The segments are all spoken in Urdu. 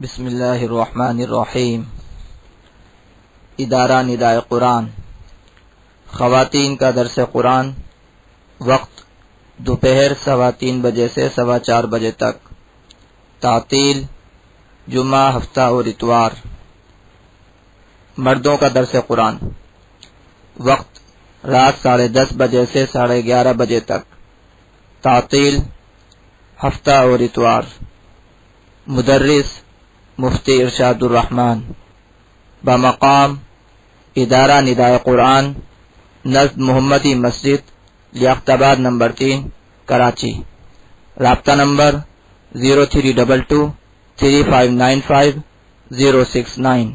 بسم اللہ الرحمن الرحیم۔ ادارہ ندائے قرآن، خواتین کا درس قرآن، وقت دوپہر 3:15 بجے سے 4:15 بجے تک، تعطیل جمعہ، ہفتہ اور اتوار۔ مردوں کا درس قرآن، وقت رات 10:30 بجے سے 11:30 بجے تک، تعطیل ہفتہ اور اتوار۔ مدرس مفتی ارشاد الرحمن، بمقام ادارہ ندائے قرآن، نزد محمدی مسجد، لیاقت آباد نمبر 3، کراچی۔ رابطہ نمبر 0322359069۔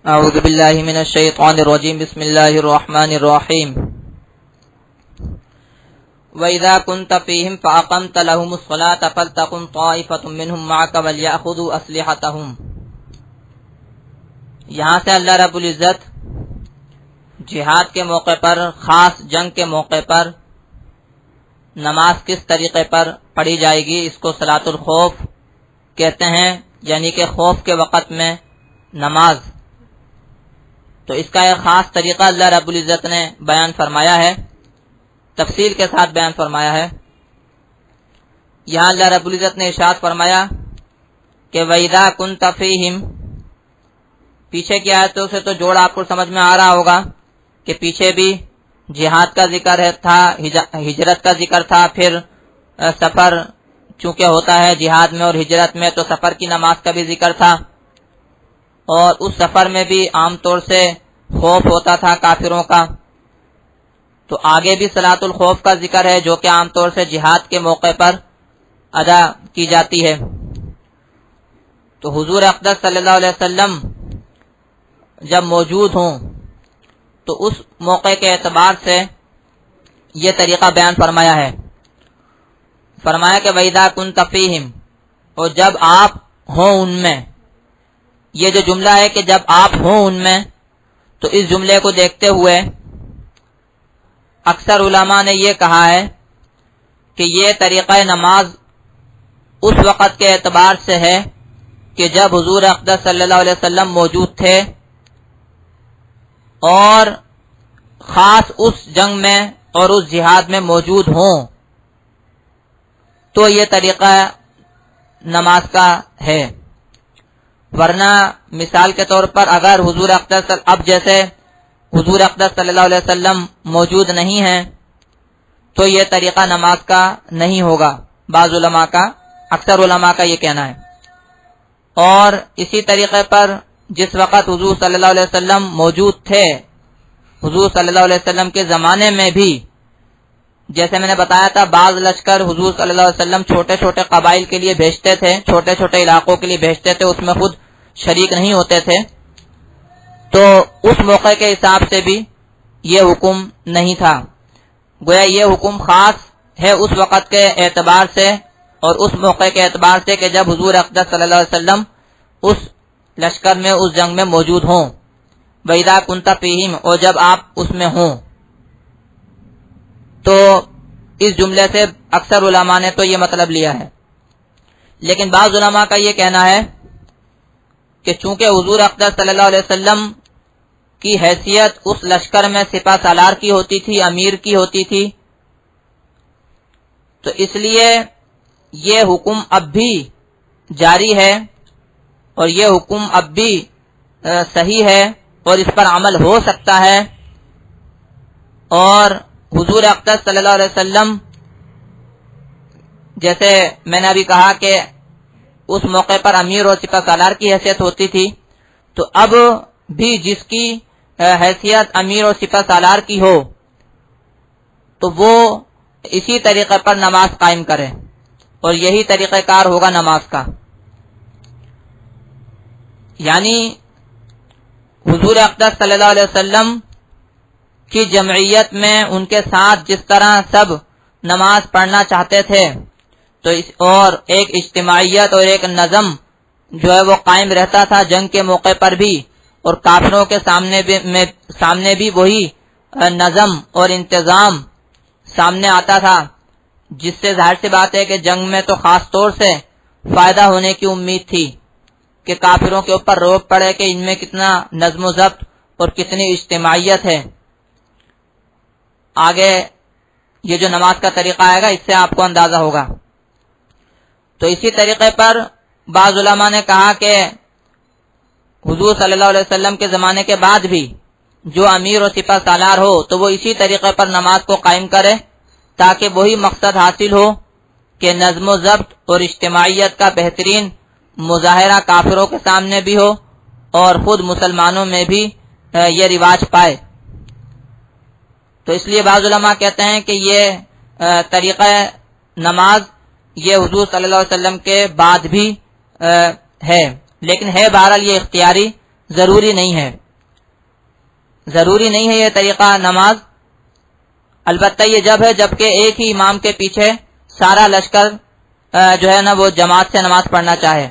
اعوذ باللہ من الشیطان الرجیم، بسم اللہ الرحمن الرحیم۔ وَإِذَا كُنْتَ فِيهِمْ فَأَقَمْتَ لَهُمُ الصَّلَاةَ فَلْتَقُمْ طَائِفَةٌ مِّنْهُمْ مَعَكَ وَلْيَأْخُذُوا أَسْلِحَتَهُمْ۔ یہاں سے اللہ رب العزت جہاد کے موقع پر، خاص جنگ کے موقع پر نماز کس طریقے پر پڑھی جائے گی، اس کو صلاۃ الخوف کہتے ہیں، یعنی کہ خوف کے وقت میں نماز۔ تو اس کا ایک خاص طریقہ اللہ رب العزت نے بیان فرمایا ہے، تفصیل کے ساتھ بیان فرمایا ہے۔ یہاں اللہ رب العزت نے ارشاد فرمایا کہ وَإِذَا كُنْتَ فِيهِمْ، پیچھے کی آیتوں سے تو جوڑ آپ کو سمجھ میں آ رہا ہوگا کہ پیچھے بھی جہاد کا ذکر تھا، ہجرت کا ذکر تھا، پھر سفر چونکہ ہوتا ہے جہاد میں اور ہجرت میں تو سفر کی نماز کا بھی ذکر تھا، اور اس سفر میں بھی عام طور سے خوف ہوتا تھا کافروں کا۔ تو آگے بھی صلاۃ الخوف کا ذکر ہے جو کہ عام طور سے جہاد کے موقع پر ادا کی جاتی ہے۔ تو حضور اقدس صلی اللہ علیہ وسلم جب موجود ہوں تو اس موقع کے اعتبار سے یہ طریقہ بیان فرمایا ہے۔ فرمایا کہ وَإِذَا كُنْتَ فِيهِمْ، اور جب آپ ہوں ان میں۔ یہ جو جملہ ہے کہ جب آپ ہوں ان میں، تو اس جملے کو دیکھتے ہوئے اکثر علماء نے یہ کہا ہے کہ یہ طریقہ نماز اس وقت کے اعتبار سے ہے کہ جب حضور اقدس صلی اللہ علیہ وسلم موجود تھے، اور خاص اس جنگ میں اور اس جہاد میں موجود ہوں، تو یہ طریقہ نماز کا ہے۔ ورنہ مثال کے طور پر اگر حضور اقدس صلی اللہ علیہ وسلم موجود نہیں ہیں تو یہ طریقہ نماز کا نہیں ہوگا، بعض علماء کا، اکثر علماء کا یہ کہنا ہے۔ اور اسی طریقے پر جس وقت حضور صلی اللہ علیہ وسلم موجود تھے، حضور صلی اللہ علیہ وسلم کے زمانے میں بھی، جیسے میں نے بتایا تھا، بعض لشکر حضور صلی اللہ علیہ وسلم چھوٹے چھوٹے قبائل کے لیے بھیجتے تھے، چھوٹے چھوٹے علاقوں کے لیے بھیجتے تھے، اس میں خود شریک نہیں ہوتے تھے، تو اس موقع کے حساب سے بھی یہ حکم نہیں تھا۔ گویا یہ حکم خاص ہے اس وقت کے اعتبار سے اور اس موقع کے اعتبار سے کہ جب حضور اقدس صلی اللہ علیہ وسلم اس لشکر میں، اس جنگ میں موجود ہوں۔ وَإِذَا كُنْتَ فِيهِمْ، اور جب آپ اس میں ہوں۔ تو اس جملے سے اکثر علماء نے تو یہ مطلب لیا ہے، لیکن بعض علماء کا یہ کہنا ہے کہ چونکہ حضور اقدس صلی اللہ علیہ وسلم کی حیثیت اس لشکر میں سپہ سالار کی ہوتی تھی، امیر کی ہوتی تھی، تو اس لیے یہ حکم اب بھی جاری ہے، اور یہ حکم اب بھی صحیح ہے، اور اس پر عمل ہو سکتا ہے۔ اور حضور اقدس صلی اللہ علیہ وسلم، جیسے میں نے ابھی کہا کہ اس موقع پر امیر اور سپہ سالار کی حیثیت ہوتی تھی، تو اب بھی جس کی حیثیت امیر اور سپہ سالار کی ہو تو وہ اسی طریقے پر نماز قائم کرے، اور یہی طریقہ کار ہوگا نماز کا۔ یعنی حضور اقدس صلی اللہ علیہ وسلم کی جمعیت میں ان کے ساتھ جس طرح سب نماز پڑھنا چاہتے تھے، تو اور ایک اجتماعیت اور ایک نظم جو ہے وہ قائم رہتا تھا جنگ کے موقع پر بھی، اور کافروں کے سامنے بھی وہی نظم اور انتظام سامنے آتا تھا جس سے ظاہر سی بات ہے کہ جنگ میں تو خاص طور سے فائدہ ہونے کی امید تھی کہ کافروں کے اوپر روک پڑے کہ ان میں کتنا نظم و ضبط اور کتنی اجتماعیت ہے۔ آگے یہ جو نماز کا طریقہ آئے گا اس سے آپ کو اندازہ ہوگا۔ تو اسی طریقے پر بعض علماء نے کہا کہ حضور صلی اللہ علیہ وسلم کے زمانے کے بعد بھی جو امیر و سپہ سالار ہو تو وہ اسی طریقے پر نماز کو قائم کرے تاکہ وہی مقصد حاصل ہو کہ نظم و ضبط اور اجتماعیت کا بہترین مظاہرہ کافروں کے سامنے بھی ہو اور خود مسلمانوں میں بھی یہ رواج پائے۔ تو اس لیے بعض علماء کہتے ہیں کہ یہ طریقہ نماز یہ حضور صلی اللہ علیہ وسلم کے بعد بھی ہے، لیکن ہے بہرحال یہ اختیاری، ضروری نہیں ہے، ضروری نہیں ہے یہ طریقہ نماز۔ البتہ یہ جب ہے جبکہ ایک ہی امام کے پیچھے سارا لشکر جو ہے نا وہ جماعت سے نماز پڑھنا چاہے،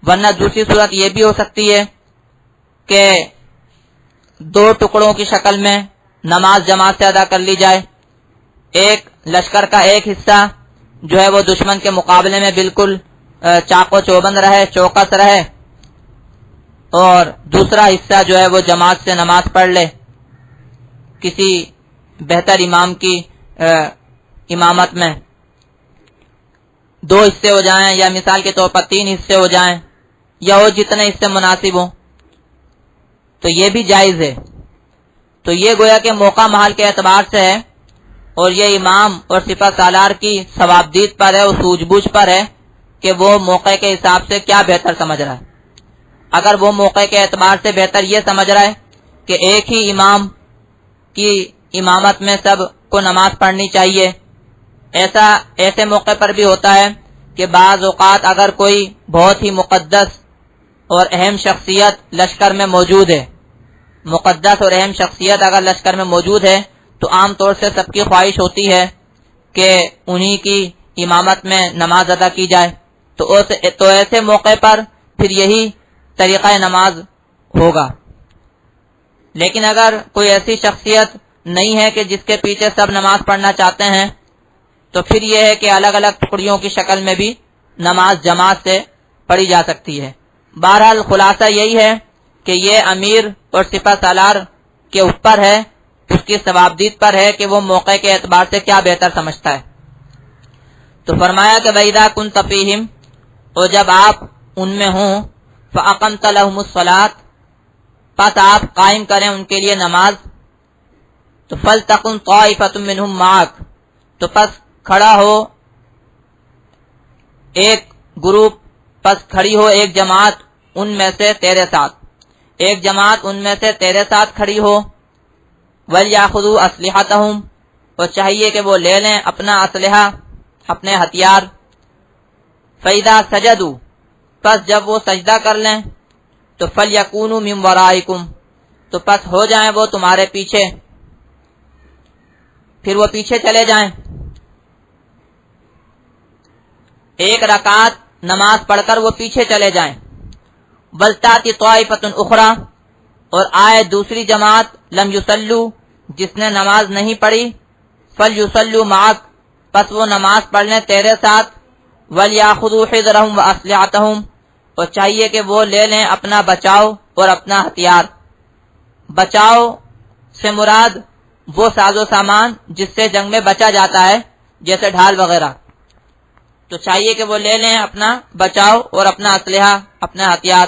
ورنہ دوسری صورت یہ بھی ہو سکتی ہے کہ دو ٹکڑوں کی شکل میں نماز جماعت سے ادا کر لی جائے، ایک لشکر کا ایک حصہ جو ہے وہ دشمن کے مقابلے میں بالکل چاق و چوبند رہے، چوکس رہے، اور دوسرا حصہ جو ہے وہ جماعت سے نماز پڑھ لے کسی بہتر امام کی امامت میں، دو حصے ہو جائیں یا مثال کے طور پر 3 حصے ہو جائیں یا وہ جتنے حصے مناسب ہوں، تو یہ بھی جائز ہے۔ تو یہ گویا کہ موقع محل کے اعتبار سے ہے، اور یہ امام اور سپہ سالار کی ثوابدید پر ہے اور سوجھ بوجھ پر ہے کہ وہ موقع کے حساب سے کیا بہتر سمجھ رہا ہے۔ اگر وہ موقع کے اعتبار سے بہتر یہ سمجھ رہا ہے کہ ایک ہی امام کی امامت میں سب کو نماز پڑھنی چاہیے، ایسے موقع پر بھی ہوتا ہے کہ بعض اوقات اگر کوئی بہت ہی مقدس اور اہم شخصیت لشکر میں موجود ہے، مقدس اور اہم شخصیت اگر لشکر میں موجود ہے تو عام طور سے سب کی خواہش ہوتی ہے کہ انہی کی امامت میں نماز ادا کی جائے، تو ایسے موقع پر پھر یہی طریقہ نماز ہوگا۔ لیکن اگر کوئی ایسی شخصیت نہیں ہے کہ جس کے پیچھے سب نماز پڑھنا چاہتے ہیں تو پھر یہ ہے کہ الگ الگ ٹکڑیوں کی شکل میں بھی نماز جماعت سے پڑھی جا سکتی ہے۔ بہرحال خلاصہ یہی ہے کہ یہ امیر اور سپہ سالار کے اوپر ہے، اس کی ثوابدید پر ہے کہ وہ موقع کے اعتبار سے کیا بہتر سمجھتا ہے۔ تو فرمایا کہ وَإِذَا كُنْتَ فِيهِمْ، اور جب آپ ان میں ہوں، فَأَقَمْتَ لَهُمُ الصَّلَاةَ، پس آپ قائم کریں ان کے لیے نماز، تو فَلْتَقُمْ طَائِفَةٌ مِّنْهُمْ مَعَكَ، تو پس کھڑا ہو ایک گروپ، پس کھڑی ہو ایک جماعت ان میں سے تیرے ساتھ، ایک جماعت ان میں سے تیرے ساتھ کھڑی ہو، وَلْيَأْخُذُوا أَسْلِحَتَهُمْ، اور چاہیے کہ وہ لے لیں اپنا اسلحہ، اپنے ہتھیار، فَإِذَا سَجَدُوا، پس جب وہ سجدہ کر لیں، تو فَلْيَكُونُوا مِنْ وَرَائِكُمْ، تو پس ہو جائیں وہ تمہارے پیچھے، پھر وہ پیچھے چلے جائیں، ایک رکعت نماز پڑھ کر وہ پیچھے چلے جائیں، وَلْتَأْتِ طَائِفَةٌ أُخْرَى، اور آئے دوسری جماعت لم یصلوا، جس نے نماز نہیں پڑھی، فَلْيُصَلُّوا مَعَكَ، پس وہ نماز پڑھ لیں تیرے ساتھ، وَلْيَأْخُذُوا حِذْرَهُمْ وَأَسْلِحَتَهُمْ، اور چاہیے کہ وہ لے لیں اپنا بچاؤ اور اپنا ہتھیار۔ بچاؤ سے مراد وہ ساز و سامان جس سے جنگ میں بچا جاتا ہے، جیسے ڈھال وغیرہ، تو چاہیے کہ وہ لے لیں اپنا بچاؤ اور اپنا اسلحہ، اپنا ہتھیار۔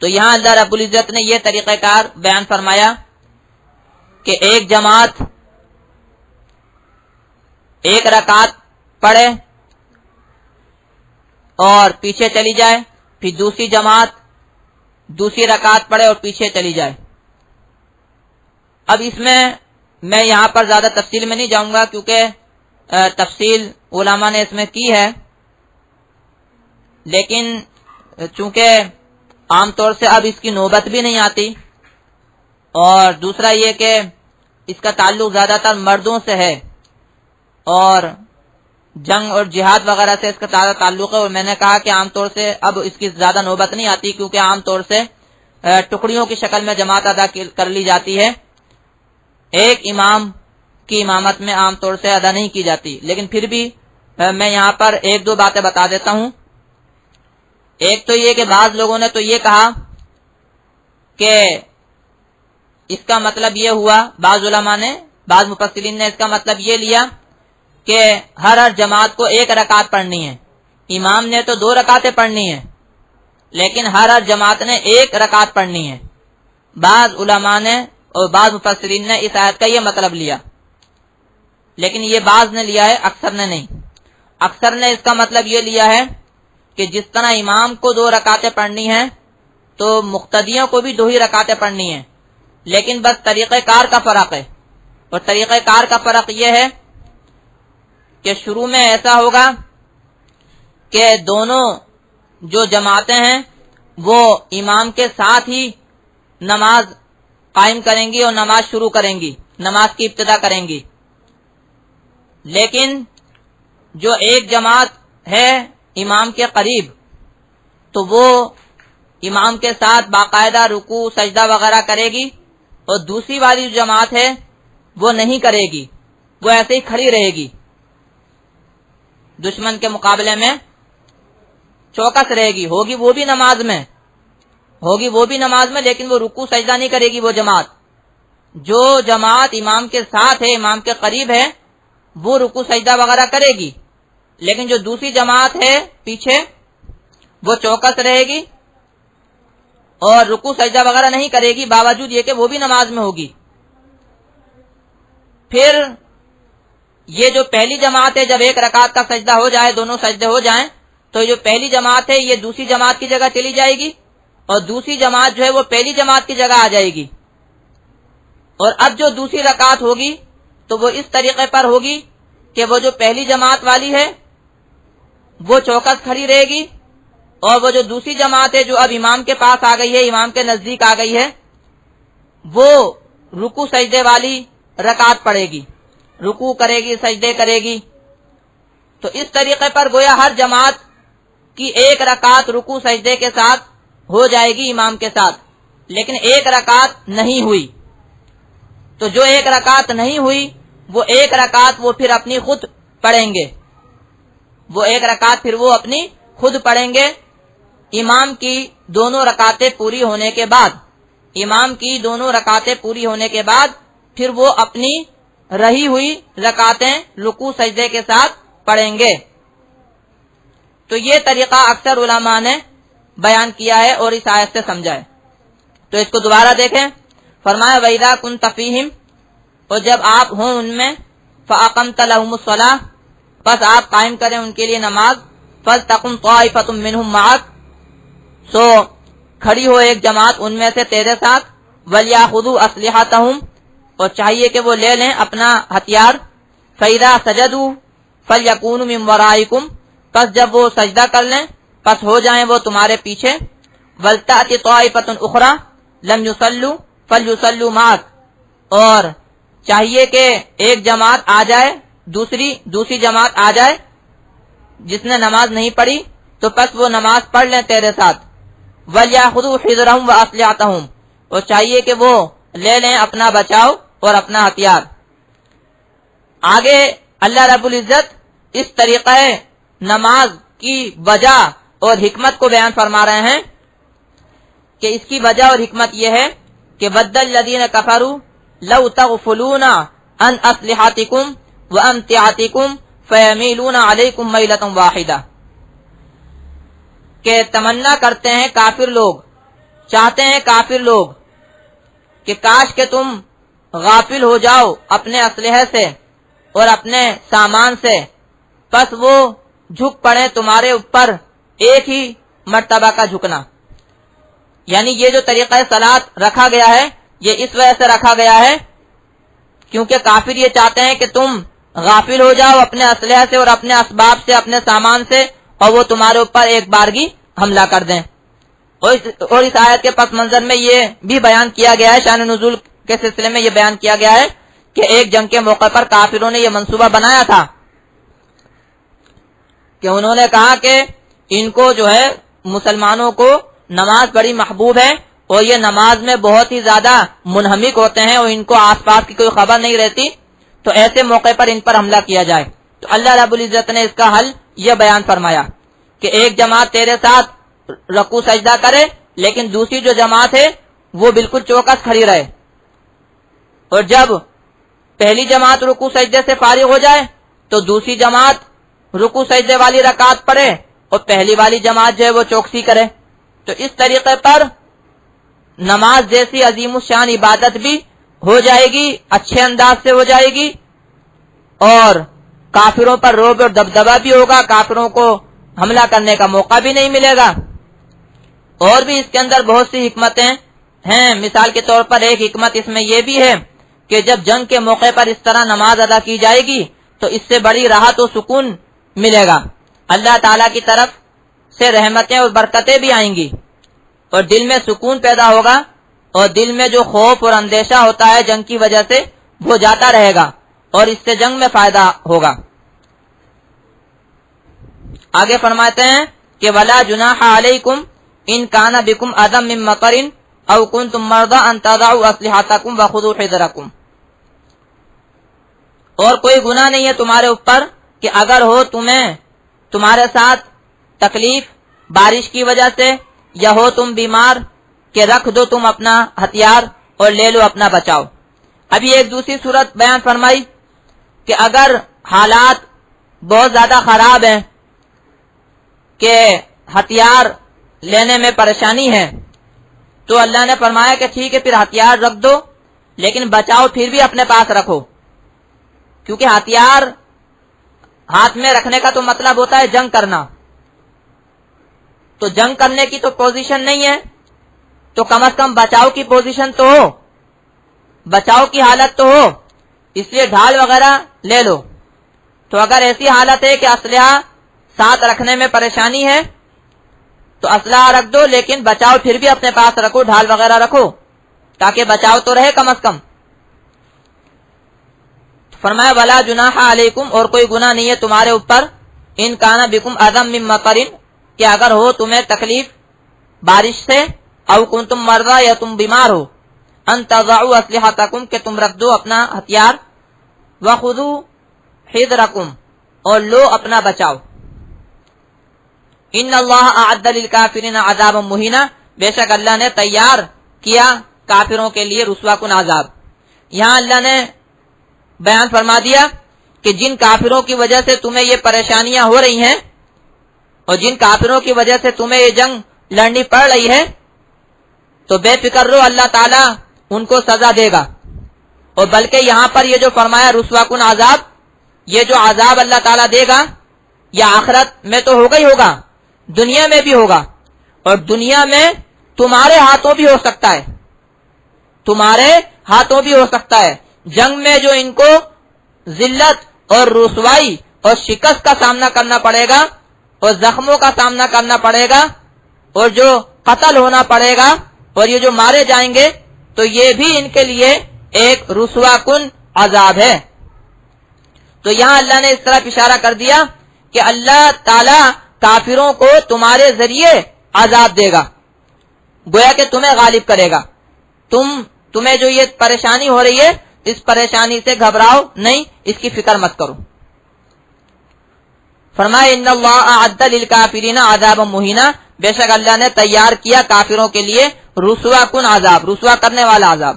تو یہاں اللہ رب العزت نے یہ طریقہ کار بیان فرمایا کہ ایک جماعت ایک رکعت پڑھے اور پیچھے چلی جائے، پھر دوسری جماعت دوسری رکعت پڑھے اور پیچھے چلی جائے۔ اب اس میں میں یہاں پر زیادہ تفصیل میں نہیں جاؤں گا کیونکہ تفصیل علماء نے اس میں کی ہے، لیکن چونکہ عام طور سے اب اس کی نوبت بھی نہیں آتی، اور دوسرا یہ کہ اس کا تعلق زیادہ تر مردوں سے ہے، اور جنگ اور جہاد وغیرہ سے اس کا زیادہ تعلق ہے، اور میں نے کہا کہ عام طور سے اب اس کی زیادہ نوبت نہیں آتی کیونکہ عام طور سے ٹکڑیوں کی شکل میں جماعت ادا کر لی جاتی ہے، ایک امام کی امامت میں عام طور سے ادا نہیں کی جاتی، لیکن پھر بھی میں یہاں پر ایک دو باتیں بتا دیتا ہوں۔ ایک تو یہ کہ بعض لوگوں نے تو یہ کہا کہ اس کا مطلب یہ ہوا، بعض علماء نے، بعض مفسرین نے اس کا مطلب یہ لیا کہ ہر جماعت کو ایک رکعت پڑھنی ہے، امام نے تو 2 رکعتیں پڑھنی ہیں لیکن ہر جماعت نے 1 رکعت پڑھنی ہے۔ بعض علماء نے اور بعض مفسرین نے اس آیت کا یہ مطلب لیا، لیکن یہ بعض نے لیا ہے، اکثر نے نہیں۔ اکثر نے اس کا مطلب یہ لیا ہے کہ جس طرح امام کو 2 رکعتیں پڑھنی ہیں تو مقتدیوں کو بھی 2 ہی رکعتیں پڑھنی ہیں، لیکن بس طریقہ کار کا فرق ہے، اور طریقہ کار کا فرق یہ ہے کہ شروع میں ایسا ہوگا کہ دونوں جو جماعتیں ہیں وہ امام کے ساتھ ہی نماز قائم کریں گی اور نماز شروع کریں گی، نماز کی ابتدا کریں گی، لیکن جو ایک جماعت ہے امام کے قریب تو وہ امام کے ساتھ باقاعدہ رکوع سجدہ وغیرہ کرے گی، اور دوسری والی جو جماعت ہے وہ نہیں کرے گی، وہ ایسے ہی کھڑی رہے گی، دشمن کے مقابلے میں چوکس رہے گی، ہوگی وہ بھی نماز میں لیکن وہ رکوع سجدہ نہیں کرے گی۔ وہ جماعت جو جماعت امام کے ساتھ ہے، امام کے قریب ہے، وہ رکوع سجدہ وغیرہ کرے گی، لیکن جو دوسری جماعت ہے پیچھے وہ چوکس رہے گی اور رکوع سجدہ وغیرہ نہیں کرے گی، باوجود یہ کہ وہ بھی نماز میں ہوگی۔ پھر یہ جو پہلی جماعت ہے جب 1 رکعت کا سجدہ ہو جائے، دونوں سجدے ہو جائیں، تو جو پہلی جماعت ہے یہ دوسری جماعت کی جگہ چلی جائے گی، اور دوسری جماعت جو ہے وہ پہلی جماعت کی جگہ آ جائے گی، اور اب جو دوسری رکعت ہوگی تو وہ اس طریقے پر ہوگی کہ وہ جو پہلی جماعت والی ہے وہ چوکس کھڑی رہے گی، اور وہ جو دوسری جماعت ہے جو اب امام کے پاس آ گئی ہے، امام کے نزدیک آ گئی ہے، وہ رکوع سجدے والی رکعت پڑھے گی، رکوع کرے گی، سجدے کرے گی۔ تو اس طریقے پر گویا ہر جماعت کی 1 رکعت رکوع سجدے کے ساتھ ہو جائے گی امام کے ساتھ، لیکن 1 رکعت نہیں ہوئی، تو جو 1 رکعت نہیں ہوئی وہ 1 رکعت وہ پھر اپنی خود پڑھیں گے، وہ 1 رکعت پھر وہ اپنی خود پڑھیں گے، امام کی دونوں رکعتیں پوری ہونے کے بعد، امام کی دونوں رکعتیں پوری ہونے کے بعد پھر وہ اپنی رہی ہوئی رکعتیں رکوع سجدے کے ساتھ پڑھیں گے۔ تو یہ طریقہ اکثر علماء نے بیان کیا ہے اور اس آیت سے سمجھا ہے۔ تو اس کو دوبارہ دیکھیں، فرمایا وَإِذَا كُنْتَ فِيهِمْ، اور جب آپ ہوں ان میں، فَأَقَمْتَ لَهُمُ الصَّلَاةَ، پس آپ قائم کریں ان کے لیے نماز، فَلْتَقُمْ طَائِفَةٌ مِّنْهُمْ مَعَكَ، سو کھڑی ہو ایک جماعت ان میں سے تیرے ساتھ، وَلْيَأْخُذُوا أَسْلِحَتَهُمْ، اور چاہیے کہ وہ لے لیں اپنا ہتھیار، فَإِذَا سَجَدُوا فَلْيَكُونُوا مِنْ وَرَائِكُمْ، پس جب وہ سجدہ کر لیں پس ہو جائیں وہ تمہارے پیچھے، وَلْتَأْتِ طَائِفَةٌ أُخْرَى لَمْ يُصَلُّوا فَلْيُصَلُّوا مَعَكَ، اور چاہیے کہ ایک جماعت آ جائے، دوسری جماعت آ جائے جس نے نماز نہیں پڑھی تو پس وہ نماز پڑھ لیں تیرے ساتھ، وَلْيَأْخُذُوا حِذْرَهُمْ وَأَسْلِحَتَهُمْ، اور چاہیے کہ وہ لے لیں اپنا بچاؤ اور اپنا ہتھیار۔ آگے اللہ رب العزت اس طریقہ نماز کی وجہ اور حکمت کو بیان فرما رہے ہیں کہ اس کی وجہ اور حکمت یہ ہے کہ وَدَّ الَّذِينَ كَفَرُوا لَوْ تَغْفُلُونَ عَنْ أَسْلِحَتِكُمْ وَأَمْتِعَتِكُمْ فَيَمِيلُونَ عَلَيْكُمْ مَيْلَةً وَاحِدَةً، کہ تمنا کرتے ہیں کافر لوگ، چاہتے ہیں کافر لوگ کہ کاش کہ تم غافل ہو جاؤ اپنے اسلحے سے اور اپنے سامان سے، پس وہ جھک پڑے تمہارے اوپر ایک ہی مرتبہ کا جھکنا۔ یعنی یہ جو طریقہ صلاۃ رکھا گیا ہے یہ اس وجہ سے رکھا گیا ہے کیونکہ کافر یہ چاہتے ہیں کہ تم غافل ہو جاؤ اپنے اسلحے سے اور اپنے اسباب سے، اپنے سامان سے، اور وہ تمہارے اوپر ایک بارگی حملہ کر دیں۔ اور اس آیت کے پس منظر میں یہ بھی بیان کیا گیا ہے، شان نزول کے سلسلے میں یہ بیان کیا گیا ہے کہ ایک جنگ کے موقع پر کافروں نے یہ منصوبہ بنایا تھا کہ انہوں نے کہا کہ ان کو جو ہے مسلمانوں کو نماز بڑی محبوب ہے اور یہ نماز میں بہت ہی زیادہ منہمک ہوتے ہیں اور ان کو آس پاس کی کوئی خبر نہیں رہتی، تو ایسے موقع پر ان پر حملہ کیا جائے۔ تو اللہ رب العزت نے اس کا حل یہ بیان فرمایا کہ ایک جماعت تیرے ساتھ رکوع سجدہ کرے، لیکن دوسری جو جماعت ہے وہ بالکل چوکس کھڑی رہے، اور جب پہلی جماعت رکوع سجدے سے فارغ ہو جائے تو دوسری جماعت رکوع سجدے والی رکعت پڑھے اور پہلی والی جماعت جو ہے وہ چوکسی کرے۔ تو اس طریقے پر نماز جیسی عظیم الشان عبادت بھی ہو جائے گی، اچھے انداز سے ہو جائے گی، اور کافروں پر رعب اور دبدبہ بھی ہوگا، کافروں کو حملہ کرنے کا موقع بھی نہیں ملے گا۔ اور بھی اس کے اندر بہت سی حکمتیں ہیں۔ مثال کے طور پر ایک حکمت اس میں یہ بھی ہے کہ جب جنگ کے موقع پر اس طرح نماز ادا کی جائے گی تو اس سے بڑی راحت و سکون ملے گا، اللہ تعالیٰ کی طرف سے رحمتیں اور برکتیں بھی آئیں گی، اور دل میں سکون پیدا ہوگا، اور دل میں جو خوف اور اندیشہ ہوتا ہے جنگ کی وجہ سے وہ جاتا رہے گا، اور اس سے جنگ میں فائدہ ہوگا۔ آگے فرماتے ہیں کہ وَلَا جُنَاحَ عَلَيْكُمْ إِن كَانَ بِكُمْ أَذًى مِّن مَطَرٍ أَوْ كُنتُم مَّرْضَىٰ أَن تَضَعُوا أَسْلِحَتَكُمْ وَخُذُوا حِذْرَكُمْ، اور کوئی گناہ نہیں ہے تمہارے اوپر کہ اگر ہو تمہارے ساتھ تکلیف بارش کی وجہ سے، یا ہو تم بیمار کہ رکھ دو تم اپنا ہتھیار اور لے لو اپنا بچاؤ۔ ابھی ایک دوسری صورت بیان فرمائی کہ اگر حالات بہت زیادہ خراب ہیں کہ ہتھیار لینے میں پریشانی ہے، تو اللہ نے فرمایا کہ ٹھیک ہے پھر ہتھیار رکھ دو، لیکن بچاؤ پھر بھی اپنے پاس رکھو، کیونکہ ہتھیار ہاتھ میں رکھنے کا تو مطلب ہوتا ہے جنگ کرنا، تو جنگ کرنے کی تو پوزیشن نہیں ہے، تو کم از کم بچاؤ کی پوزیشن تو ہو، بچاؤ کی حالت تو ہو، اس لیے ڈھال وغیرہ لے لو۔ تو اگر ایسی حالت ہے کہ اسلحہ ساتھ رکھنے میں پریشانی ہے تو اسلحہ رکھ دو، لیکن بچاؤ پھر بھی اپنے پاس رکھو، ڈھال وغیرہ رکھو، تاکہ بچاؤ تو رہے کم از کم۔ فرمایا وَلَا جُنَاحَ عَلَيْكُمْ، اور کوئی گناہ نہیں ہے تمہارے اوپر، إِن كَانَ بِكُمْ أَذًى مِّن مَطَرٍ، کہ اگر ہو تمہیں تکلیف بارش سے، او کنتم مرضی، یا تم بیمار ہو، ان تضعوا اسلحتکم، کہ تم رکھ دو اپنا ہتھیار، وخذوا حذرکم، اور لو اپنا بچاؤ۔ ان اللہ اعد للکافرین عذابا مہینا، بے شک اللہ نے تیار کیا کافروں کے لیے رسوا کن عذاب۔ یہاں اللہ نے بیان فرما دیا کہ جن کافروں کی وجہ سے تمہیں یہ پریشانیاں ہو رہی ہیں، اور جن کافروں کی وجہ سے تمہیں یہ جنگ لڑنی پڑ رہی ہے، تو بے فکر رہو، اللہ تعالیٰ ان کو سزا دے گا۔ اور بلکہ یہاں پر یہ جو فرمایا رسوا کن عذاب، یہ جو عذاب اللہ تعالیٰ دے گا یہ آخرت میں تو ہوگا ہی ہوگا، دنیا میں بھی ہوگا، اور دنیا میں تمہارے ہاتھوں بھی ہو سکتا ہے، تمہارے ہاتھوں بھی ہو سکتا ہے۔ جنگ میں جو ان کو ذلت اور رسوائی اور شکست کا سامنا کرنا پڑے گا، اور زخموں کا سامنا کرنا پڑے گا، اور جو قتل ہونا پڑے گا، اور یہ جو مارے جائیں گے، تو یہ بھی ان کے لیے ایک رسوا کن عذاب ہے۔ تو یہاں اللہ نے اس طرح اشارہ کر دیا کہ اللہ تعالی کافروں کو تمہارے ذریعے عذاب دے گا، گویا کہ تمہیں غالب کرے گا۔ تمہیں جو یہ پریشانی ہو رہی ہے، اس پریشانی سے گھبراؤ نہیں، اس کی فکر مت کرو۔ فرمائے ان اللہ اعد للکافرین عذابا مہینا، بے شک اللہ نے تیار کیا کافروں کے لیے رسوا کن عذاب، رسوا کرنے والا عذاب۔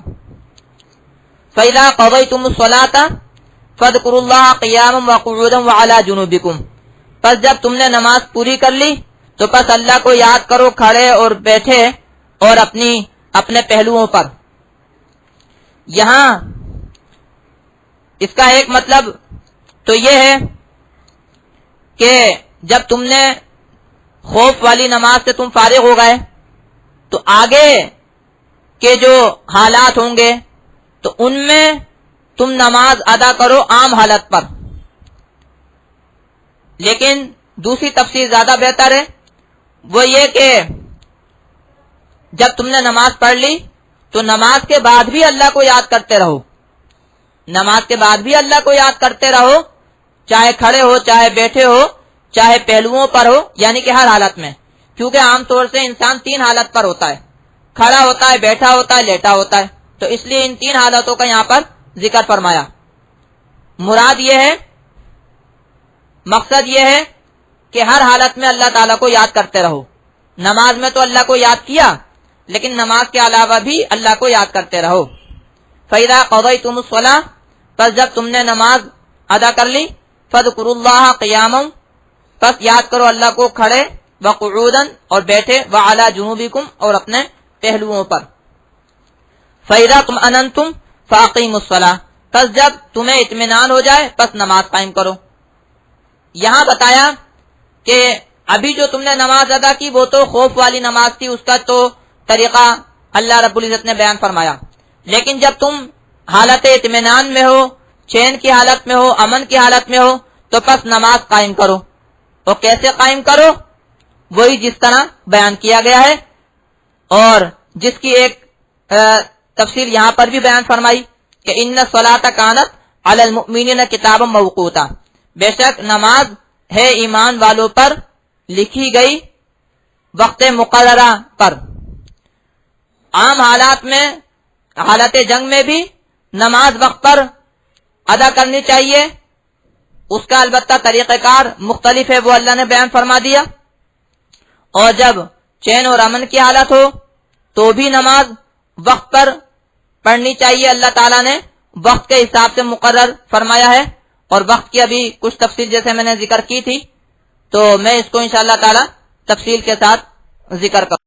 فَإِذَا قَضَيْتُمُ الصَّلَاةَ فَاذْكُرُوا اللَّهَ قِيَامًا وَقُعُودًا وَعَلَى جُنُوبِكُمْ، پس جب تم نے نماز پوری کر لی تو پس اللہ کو یاد کرو کھڑے اور بیٹھے اور اپنے پہلوؤں پر۔ یہاں اس کا ایک مطلب تو یہ ہے کہ جب تم نے خوف والی نماز سے تم فارغ ہو گئے تو آگے کے جو حالات ہوں گے تو ان میں تم نماز ادا کرو عام حالت پر، لیکن دوسری تفسیر زیادہ بہتر ہے، وہ یہ کہ جب تم نے نماز پڑھ لی تو نماز کے بعد بھی اللہ کو یاد کرتے رہو، نماز کے بعد بھی اللہ کو یاد کرتے رہو، چاہے کھڑے ہو، چاہے بیٹھے ہو، چاہے پہلوؤں پر ہو، یعنی کہ ہر حالت میں، کیونکہ عام طور سے انسان 3 حالت پر ہوتا ہے، کھڑا ہوتا ہے، بیٹھا ہوتا ہے، لیٹا ہوتا ہے، تو اس لیے ان 3 حالتوں کا یہاں پر ذکر فرمایا۔ مراد یہ ہے، مقصد یہ ہے کہ ہر حالت میں اللہ تعالیٰ کو یاد کرتے رہو. نماز میں تو اللہ کو یاد کیا، لیکن نماز کے علاوہ بھی اللہ کو یاد کرتے رہو. فَإِذَا قَضَيْتُمُ الصَّلَاةَ، پس جب تم نے نماز ادا کر لی، فَاذْكُرُوا اللَّهَ قِيَامًا، پس یاد کرو اللہ کو کھڑے، وَقُعُودًا اور بیٹھے، وَعَلَى جُنُوبِكُمْ اور اپنے پہلوؤں پر. فَإِذَا اطْمَأْنَنْتُمْ فَأَقِیمُوا الصَّلَاةَ، پس جب تمہیں اطمینان ہو جائے پس نماز قائم کرو. یہاں بتایا کہ ابھی جو تم نے نماز ادا کی وہ تو خوف والی نماز تھی، اس کا تو طریقہ اللہ رب العزت نے بیان فرمایا. لیکن جب تم حالت اطمینان میں ہو، چین کی حالت میں ہو، امن کی حالت میں ہو، تو پس نماز قائم کرو. اور کیسے قائم کرو؟ وہی جس طرح بیان کیا گیا ہے، اور جس کی ایک تفسیر یہاں پر بھی بیان فرمائی کہ ان الصلاۃ کانت علی المؤمنین کتابا موقوتا، بے شک نماز ہے ایمان والوں پر لکھی گئی وقت مقررہ پر. عام حالات میں، حالت جنگ میں بھی نماز وقت پر ادا کرنی چاہیے. اس کا البتہ طریقہ کار مختلف ہے، وہ اللہ نے بیان فرما دیا. اور جب چین اور امن کی حالت ہو تو بھی نماز وقت پر پڑھنی چاہیے. اللہ تعالیٰ نے وقت کے حساب سے مقرر فرمایا ہے، اور وقت کی ابھی کچھ تفصیل جیسے میں نے ذکر کی تھی، تو میں اس کو انشاءاللہ تعالیٰ تفصیل کے ساتھ ذکر کروں.